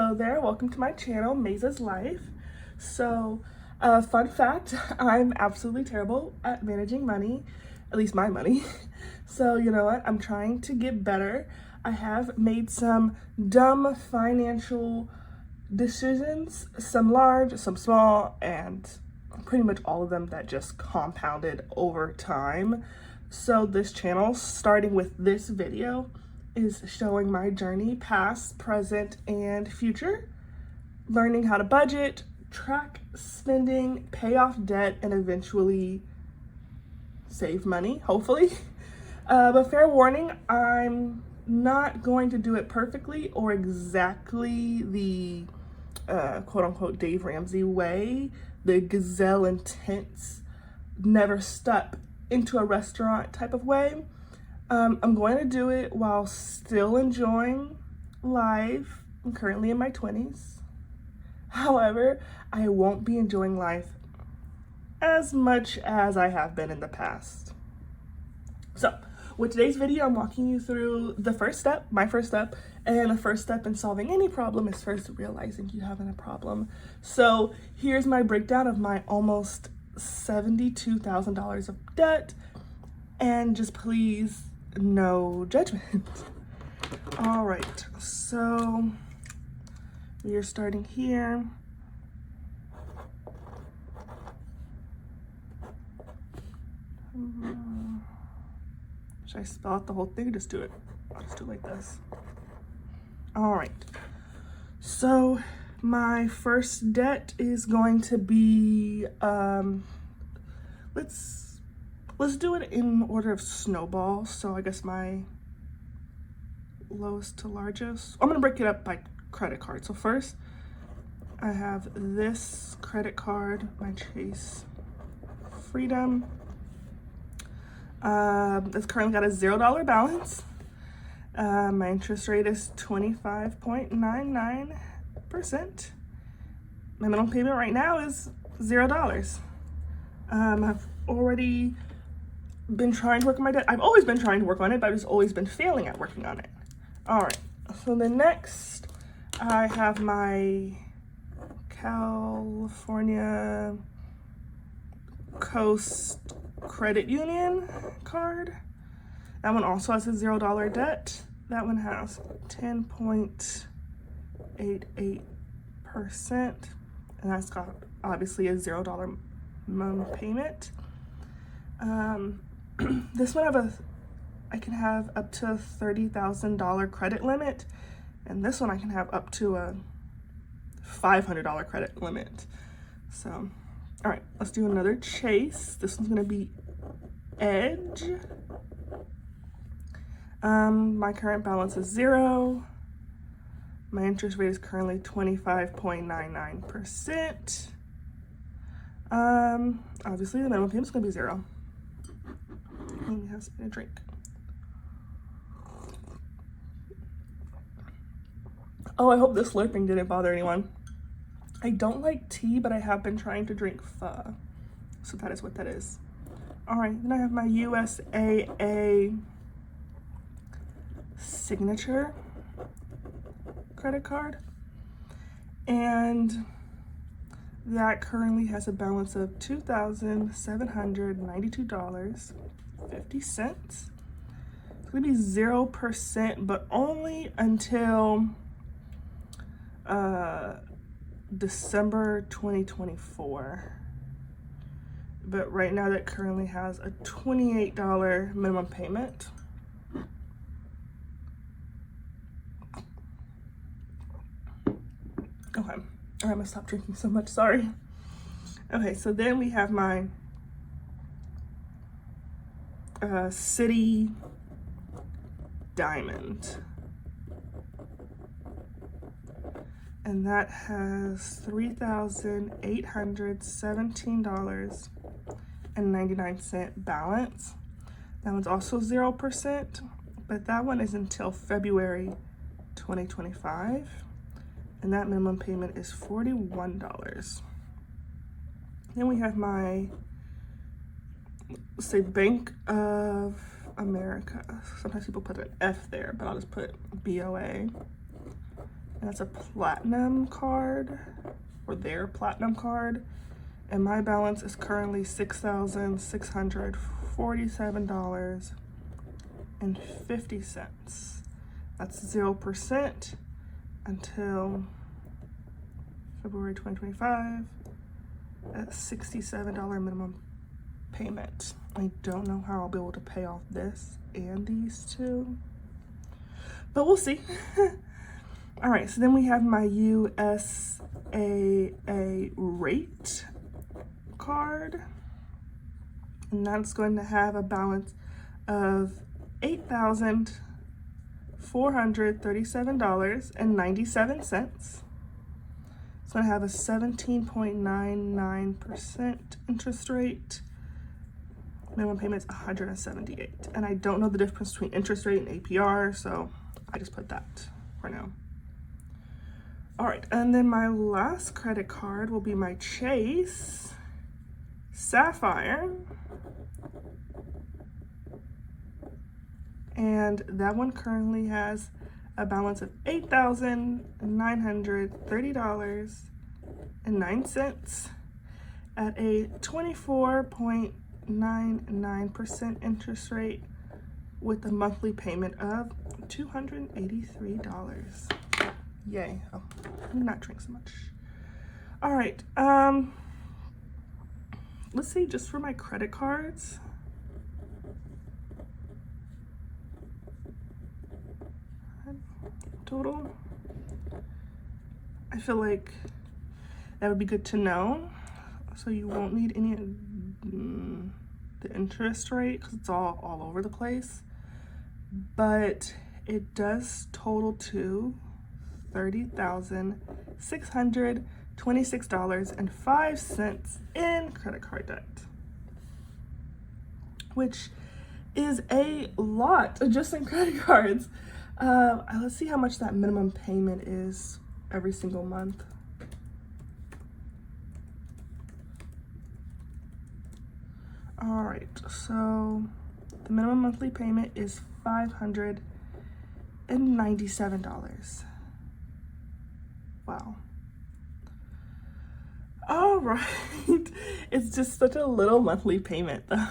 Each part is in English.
Hello there, welcome to my channel, Maze's Life. So, fun fact, I'm absolutely terrible at managing money, at least my money. So, you know what, I'm trying to get better. I have made some dumb financial decisions, some large, some small, and pretty much all of them that just compounded over time. So this channel, starting with this video, is showing my journey past, present, and future, learning how to budget, track spending, pay off debt, and eventually save money, hopefully. But fair warning, I'm not going to do it perfectly or exactly the quote-unquote Dave Ramsey way, the gazelle intense, never step into a restaurant type of way. I'm going to do it while still enjoying life. I'm currently in my 20s. However, I won't be enjoying life as much as I have been in the past. So, with today's video, I'm walking you through the first step, my first step, and the first step in solving any problem is first realizing you having a problem. So, here's my breakdown of my almost $72,000 of debt, and just please, no judgment. All right, so we are starting here. Should I spell out the whole thing or just do it? I'll just do it like this. All right, so my first debt is going to be, let's do it in order of snowball. So I guess my lowest to largest. I'm gonna break it up by credit card. So first, I have this credit card, my Chase Freedom. It's currently got a $0 balance. My interest rate is 25.99%. My minimum payment right now is $0. I've already been trying to work on my debt. I've always been trying to work on it, but I've just always been failing at working on it. All right, so the next, I have my California Coast Credit Union card. That one also has a $0 debt. That one has 10.88%, and that's got obviously a $0 minimum payment. This one I can have up to $30,000 credit limit, and this one I can have up to a $500 credit limit. So, all right, let's do another Chase. This one's gonna be Edge. My current balance is $0. My interest rate is currently 25.99%. Obviously the minimum payment is gonna be $0. Let me have a drink. Oh, I hope this slurping didn't bother anyone. I don't like tea, but I have been trying to drink pho. So that is what that is. All right, then I have my USAA Signature credit card. And that currently has a balance of $2,792.50. It's gonna be 0%, but only until December 2024. But right now that currently has a $28 minimum payment. Okay, all right, I'm gonna stop drinking so much, sorry. Okay, so then we have my City Diamond. And that has $3,817.99 balance. That one's also 0%, but that one is until February 2025. And that minimum payment is $41. Then we have my, let's say, Bank of America. Sometimes people put an F there, but I'll just put BOA. And that's a platinum card, or their platinum card. And my balance is currently $6,647.50. That's 0% until February 2025 at $67 minimum payment. I don't know how I'll be able to pay off this and these two, but we'll see. All right, so then we have my USAA rate card, and that's going to have a balance of $8,437.97. It's going to have a 17.99% interest rate. Minimum payment is $178. And I don't know the difference between interest rate and APR, so I just put that for now. All right, and then my last credit card will be my Chase Sapphire. And that one currently has a balance of $8,930.09 at a 24.99% interest rate with a monthly payment of $283. Yay. Oh, let me not drink so much. All right. Let's see, just for my credit cards. Total. I feel like that would be good to know. So you won't need any of the interest rate because it's all over the place. But it does total to $30,626.05 in credit card debt, which is a lot just in credit cards. Let's see how much that minimum payment is every single month. All right, so the minimum monthly payment is $597. Wow. All right, it's just such a little monthly payment though.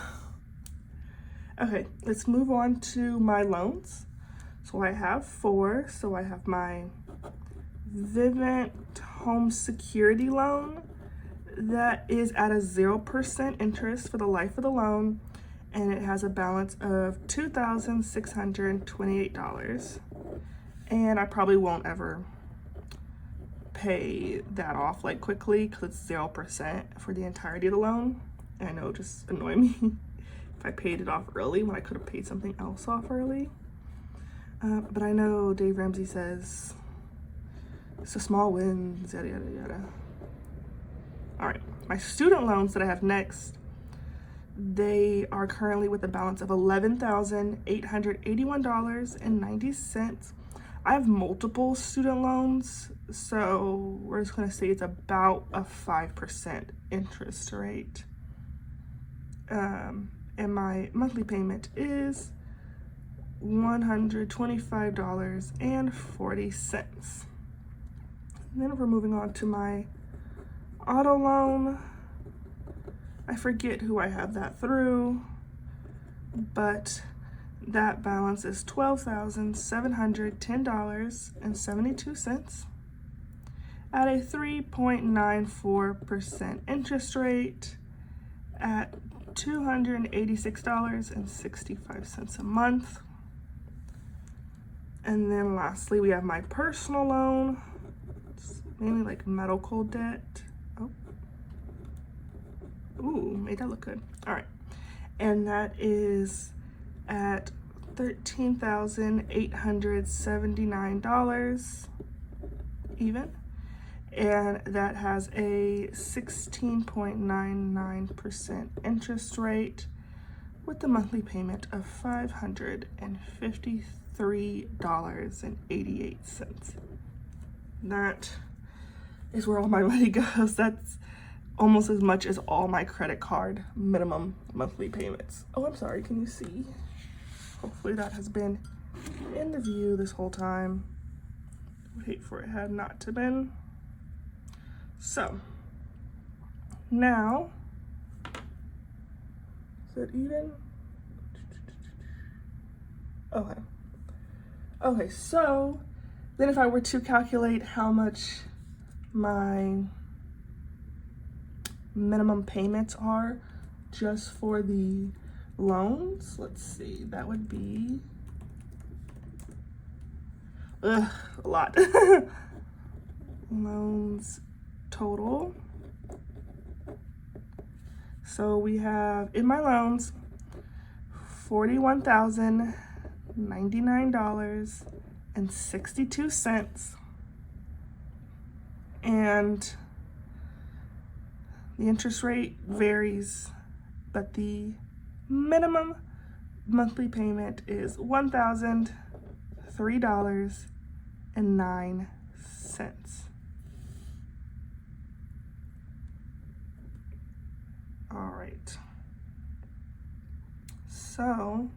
Okay, let's move on to my loans. So I have 4. So I have my Vivint home security loan that is at a 0% interest for the life of the loan, and it has a balance of $2,628. And I probably won't ever pay that off like quickly because it's 0% for the entirety of the loan. And I know it just annoy me if I paid it off early when I could have paid something else off early. But I know Dave Ramsey says it's a small win, yada, yada, yada. All right, my student loans that I have next, they are currently with a balance of $11,881.90. I have multiple student loans, so we're just gonna say it's about a 5% interest rate. And my monthly payment is $125.40. And then we're moving on to my auto loan. I forget who I have that through, but that balance is $12,710.72 at a 3.94% interest rate at $286.65 a month. And then lastly, we have my personal loan. It's mainly like medical debt. Oh. Ooh, made that look good. All right. And that is at $13,879 even. And that has a 16.99% interest rate with the monthly payment of $553.88. That is where all my money goes. That's almost as much as all my credit card minimum monthly payments. Oh, I'm sorry, can you see? Hopefully that has been in the view this whole time. would hate for it had not to been. So now, is it even? Okay. Okay, so then if I were to calculate how much my minimum payments are just for the loans, let's see, that would be a lot. Loans total. So we have in my loans $41,099.62, and the interest rate varies, but the minimum monthly payment is $1,003.09. All right. So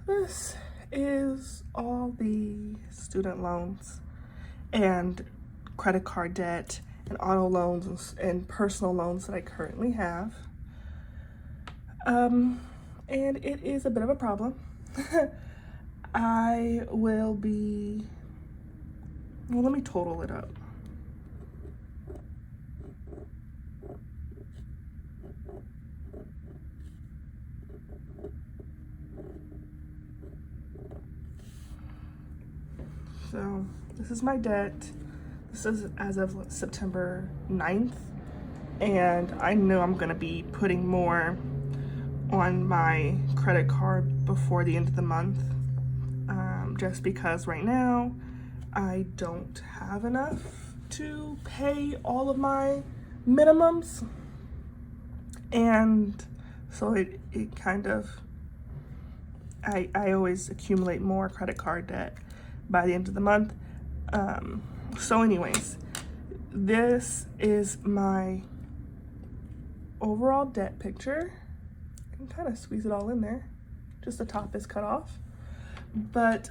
this is all the student loans and credit card debt and auto loans and personal loans that I currently have. And it is a bit of a problem. I will be, well, let me total it up. So this is my debt. This is as of September 9th. And I know I'm gonna be putting more on my credit card before the end of the month. Just because right now I don't have enough to pay all of my minimums. And so it kind of, I always accumulate more credit card debt by the end of the month. So anyways, this is my overall debt picture. I can kind of squeeze it all in there. Just the top is cut off. But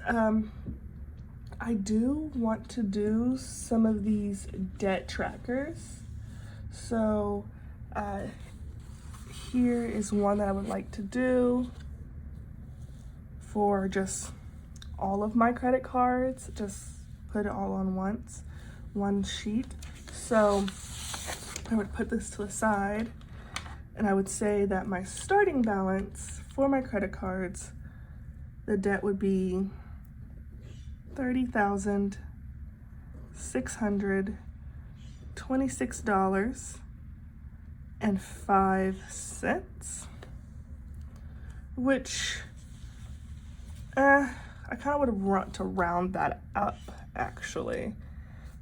I do want to do some of these debt trackers. So here is one that I would like to do for just all of my credit cards. Just put it all on one sheet. So I would put this to the side, and I would say that my starting balance for my credit cards, the debt would be $30,626.05, which I kind of would want to round that up actually.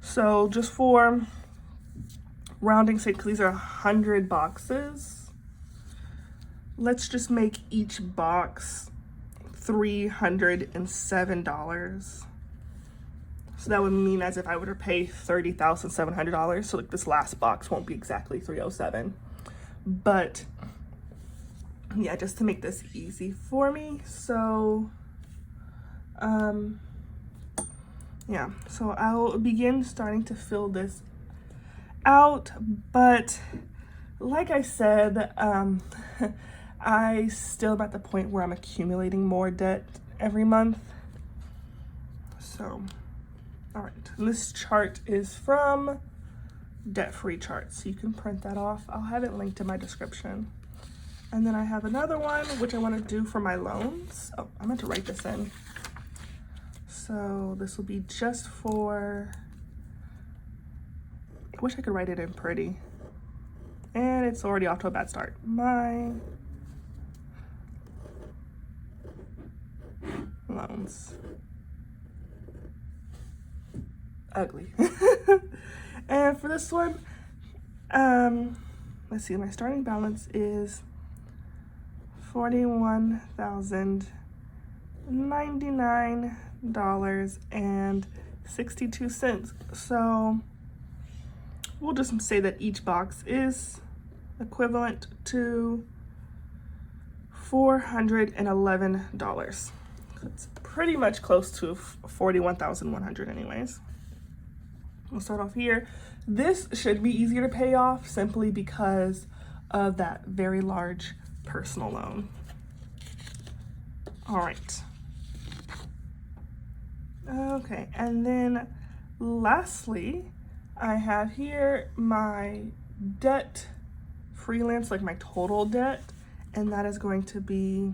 So just for rounding sake, because these are 100 boxes, let's just make each box $307. So that would mean as if I were to pay $30,700. So like this last box won't be exactly 307, but yeah, just to make this easy for me. So yeah, so I'll begin starting to fill this out, but like I said, I still am at the point where I'm accumulating more debt every month. So, all right, this chart is from Debt Free Chart, so you can print that off. I'll have it linked in my description. And then I have another one, which I want to do for my loans. Oh, I meant to write this in. So this will be just for, I wish I could write it in pretty. And it's already off to a bad start. My loans. Ugly. And for this one, let's see, my starting balance is $41,099.62. So we'll just say that each box is equivalent to $411. It's pretty much close to 41,100 anyways. We'll start off here. This should be easier to pay off simply because of that very large personal loan. All right. Okay, and then lastly, I have here my debt freelance, like my total debt, and that is going to be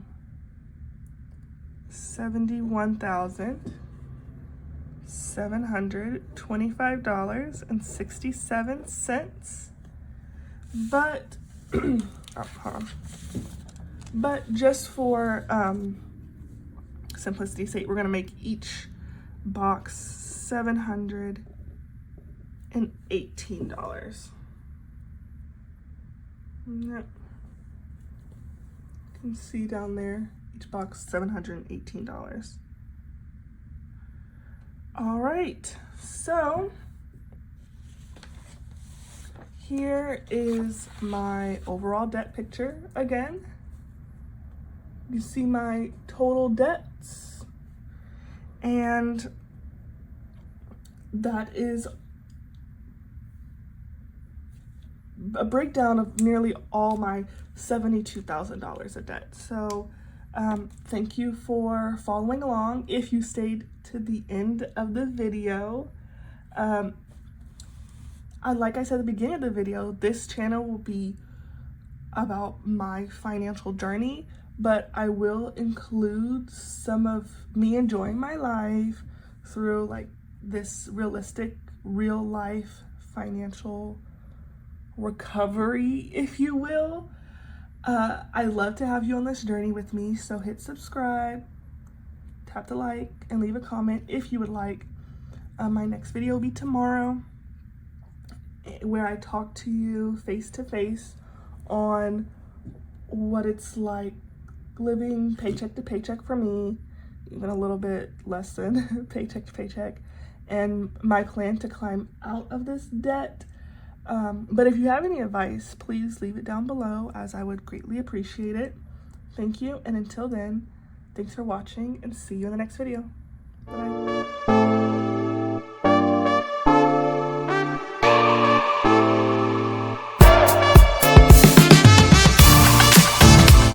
$71,725.67. But oh, hold on. But just for simplicity's sake, we're gonna make each box $718. Yep. You can see down there, each box $718. All right, so here is my overall debt picture again. You see my total debts, and that is a breakdown of nearly all my $72,000 of debt. So thank you for following along. If you stayed to the end of the video, like I said at the beginning of the video, this channel will be about my financial journey, but I will include some of me enjoying my life through like this realistic, real life financial recovery, if you will. I love to have you on this journey with me, so hit subscribe, tap the like, and leave a comment if you would like. My next video will be tomorrow, where I talk to you face to face on what it's like living paycheck to paycheck for me, even a little bit less than paycheck to paycheck, and my plan to climb out of this debt. But if you have any advice, please leave it down below, as I would greatly appreciate it. Thank you, and until then, thanks for watching, and see you in the next video. Bye.